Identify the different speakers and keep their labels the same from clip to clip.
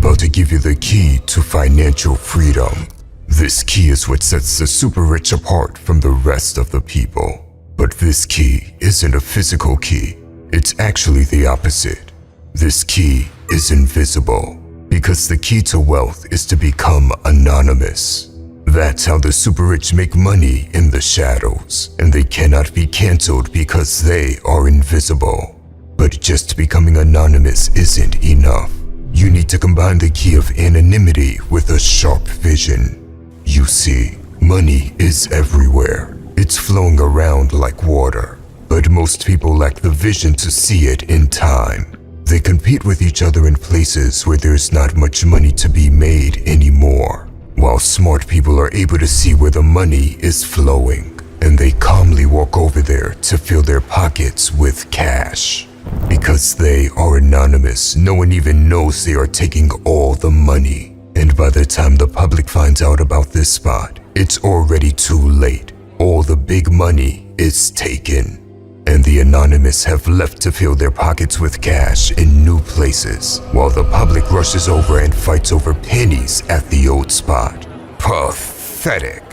Speaker 1: about to give you the key to financial freedom. This key is what sets the super rich apart from the rest of the people. But this key isn't a physical key. It's actually the opposite. This key is invisible, because the key to wealth is to become anonymous. That's how the super rich make money in the shadows, and they cannot be canceled because they are invisible. But just becoming anonymous isn't enough. You need to combine the key of anonymity with a sharp vision. You see, money is everywhere. It's flowing around like water, but most people lack the vision to see it in time. They compete with each other in places where there's not much money to be made anymore, while smart people are able to see where the money is flowing, and they calmly walk over there to fill their pockets with cash. Because they are anonymous, no one even knows they are taking all the money. And by the time the public finds out about this spot, it's already too late. All the big money is taken. And the anonymous have left to fill their pockets with cash in new places, while the public rushes over and fights over pennies at the old spot. Pathetic.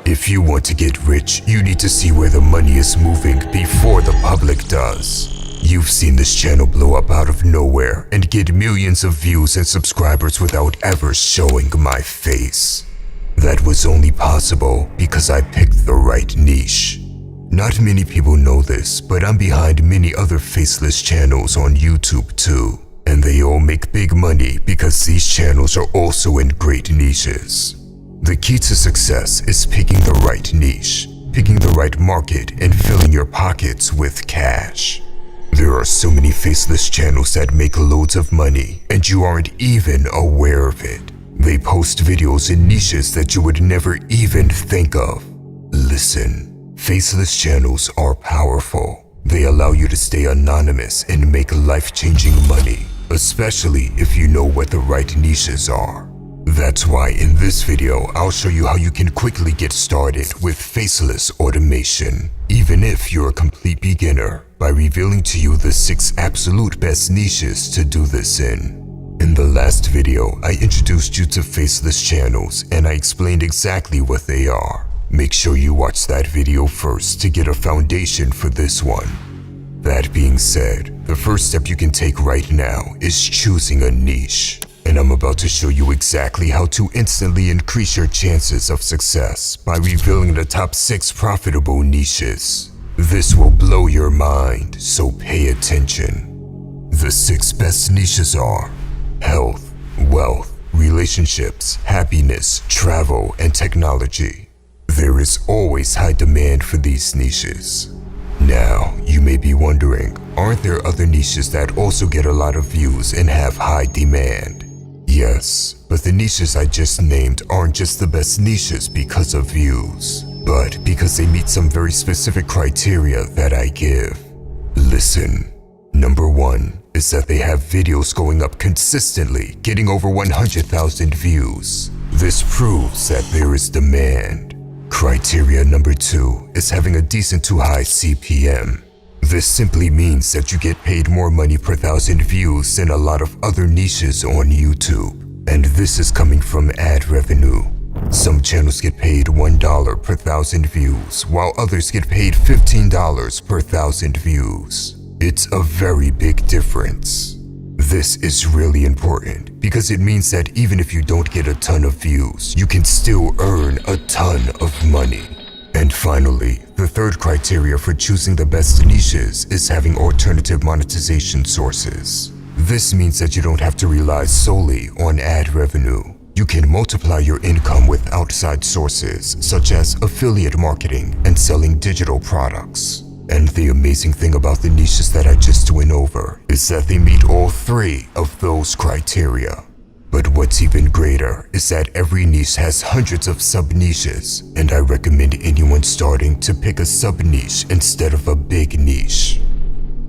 Speaker 1: If you want to get rich, you need to see where the money is moving before the public does. You've seen this channel blow up out of nowhere and get millions of views and subscribers without ever showing my face. That was only possible because I picked the right niche. Not many people know this, but I'm behind many other faceless channels on YouTube too. And they all make big money because these channels are also in great niches. The key to success is picking the right niche, picking the right market, and filling your pockets with cash. There are so many faceless channels that make loads of money, and you aren't even aware of it. They post videos in niches that you would never even think of. Listen, faceless channels are powerful. They allow you to stay anonymous and make life-changing money, especially if you know what the right niches are. That's why in this video, I'll show you how you can quickly get started with faceless automation, even if you're a complete beginner, by revealing to you the 6 absolute best niches to do this in. In the last video, I introduced you to faceless channels and I explained exactly what they are. Make sure you watch that video first to get a foundation for this one. That being said, the first step you can take right now is choosing a niche. And I'm about to show you exactly how to instantly increase your chances of success by revealing the top 6 profitable niches. This will blow your mind, so pay attention. The 6 best niches are health, wealth, relationships, happiness, travel, and technology. There is always high demand for these niches. Now, you may be wondering, aren't there other niches that also get a lot of views and have high demand? Yes, but the niches I just named aren't just the best niches because of views, but because they meet some very specific criteria that I give. Listen, number 1 is that they have videos going up consistently, getting over 100,000 views. This proves that there is demand. Criteria number 2 is having a decent to high CPM. This simply means that you get paid more money per 1,000 views than a lot of other niches on YouTube. And this is coming from ad revenue. Some channels get paid $1 per 1,000 views, while others get paid $15 per 1,000 views. It's a very big difference. This is really important because it means that even if you don't get a ton of views, you can still earn a ton of money. And finally, the third criteria for choosing the best niches is having alternative monetization sources. This means that you don't have to rely solely on ad revenue. You can multiply your income with outside sources, such as affiliate marketing and selling digital products. And the amazing thing about the niches that I just went over is that they meet all 3 of those criteria. But what's even greater is that every niche has hundreds of sub-niches, and I recommend anyone starting to pick a sub-niche instead of a big niche.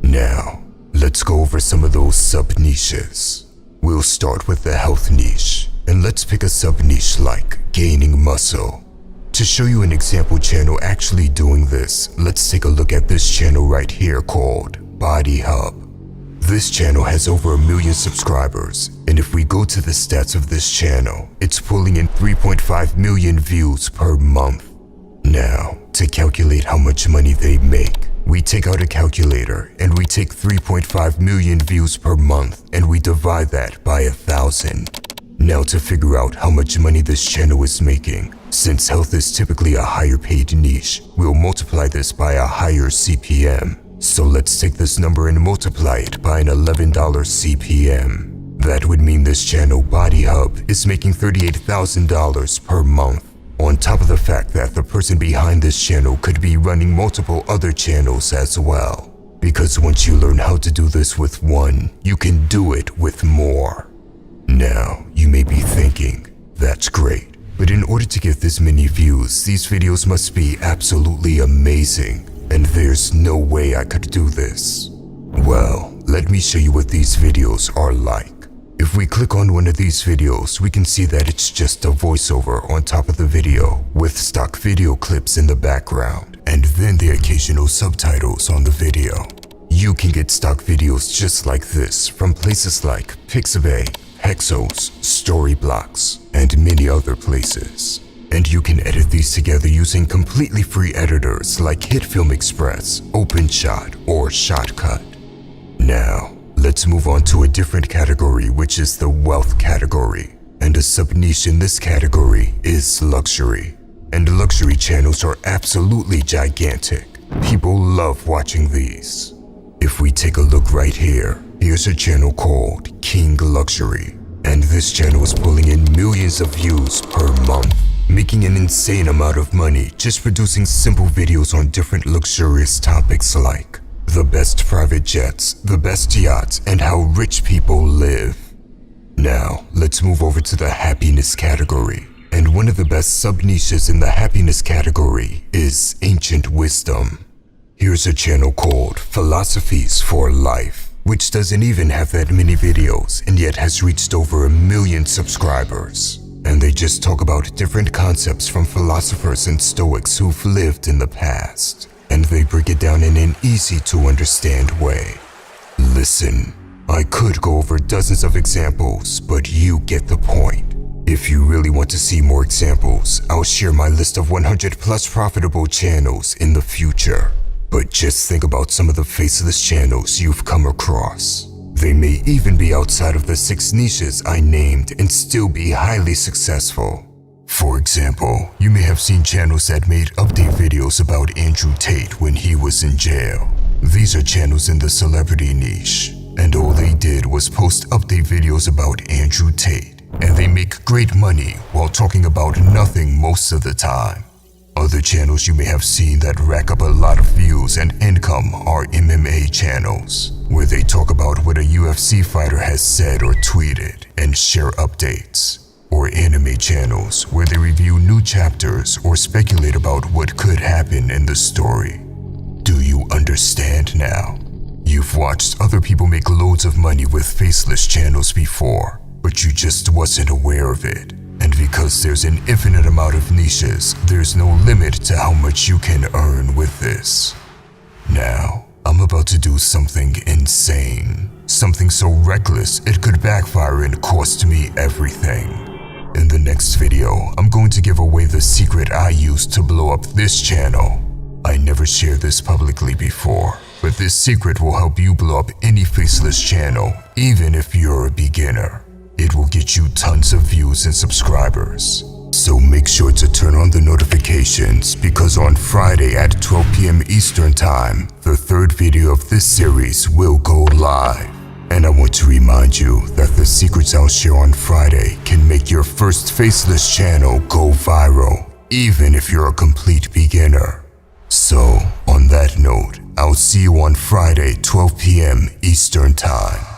Speaker 1: Now, let's go over some of those sub-niches. We'll start with the health niche, and let's pick a sub-niche like gaining muscle. To show you an example channel actually doing this, let's take a look at this channel right here called Body Hub. This channel has over 1 million subscribers, and And if we go to the stats of this channel, it's pulling in 3.5 million views per month. Now, to calculate how much money they make, we take out a calculator and we take 3.5 million views per month and we divide that by 1,000. Now to figure out how much money this channel is making, since health is typically a higher paid niche, we'll multiply this by a higher CPM. So let's take this number and multiply it by an $11 CPM. That would mean this channel, Body Hub, is making $38,000 per month. On top of the fact that the person behind this channel could be running multiple other channels as well. Because once you learn how to do this with one, you can do it with more. Now, you may be thinking, that's great, but in order to get this many views, these videos must be absolutely amazing, and there's no way I could do this. Well, let me show you what these videos are like. If we click on one of these videos, we can see that it's just a voiceover on top of the video with stock video clips in the background, and then the occasional subtitles on the video. You can get stock videos just like this from places like Pixabay, Hexos, Storyblocks, and many other places. And you can edit these together using completely free editors like HitFilm Express, OpenShot, or Shotcut. Now, let's move on to a different category, which is the wealth category. And a sub-niche in this category is luxury. And luxury channels are absolutely gigantic. People love watching these. If we take a look right here, here's a channel called King Luxury. And this channel is pulling in millions of views per month, making an insane amount of money just producing simple videos on different luxurious topics like the best private jets, the best yachts, and how rich people live. Now, let's move over to the happiness category. And one of the best sub-niches in the happiness category is Ancient Wisdom. Here's a channel called Philosophies for Life, which doesn't even have that many videos and yet has reached over 1 million subscribers. And they just talk about different concepts from philosophers and Stoics who've lived in the past. And they break it down in an easy to understand way. Listen, I could go over dozens of examples, but you get the point. If you really want to see more examples, I'll share my list of 100 plus profitable channels in the future. But just think about some of the faceless channels you've come across. They may even be outside of the 6 niches I named and still be highly successful. For example, you may have seen channels that made update videos about Andrew Tate when he was in jail. These are channels in the celebrity niche, and all they did was post update videos about Andrew Tate, and they make great money while talking about nothing most of the time. Other channels you may have seen that rack up a lot of views and income are MMA channels, where they talk about what a UFC fighter has said or tweeted and share updates. Or anime channels where they review new chapters or speculate about what could happen in the story. Do you understand now? You've watched other people make loads of money with faceless channels before, but you just wasn't aware of it. And because there's an infinite amount of niches, there's no limit to how much you can earn with this. Now, I'm about to do something insane. Something so reckless it could backfire and cost me everything. In the next video, I'm going to give away the secret I used to blow up this channel. I never shared this publicly before, but this secret will help you blow up any faceless channel, even if you're a beginner. It will get you tons of views and subscribers. So make sure to turn on the notifications because on Friday at 12 p.m. Eastern Time, the 3rd video of this series will go live. And I want to remind you that the secrets I'll share on Friday can make your first faceless channel go viral, even if you're a complete beginner. So, on that note, I'll see you on Friday, 12 p.m. Eastern Time.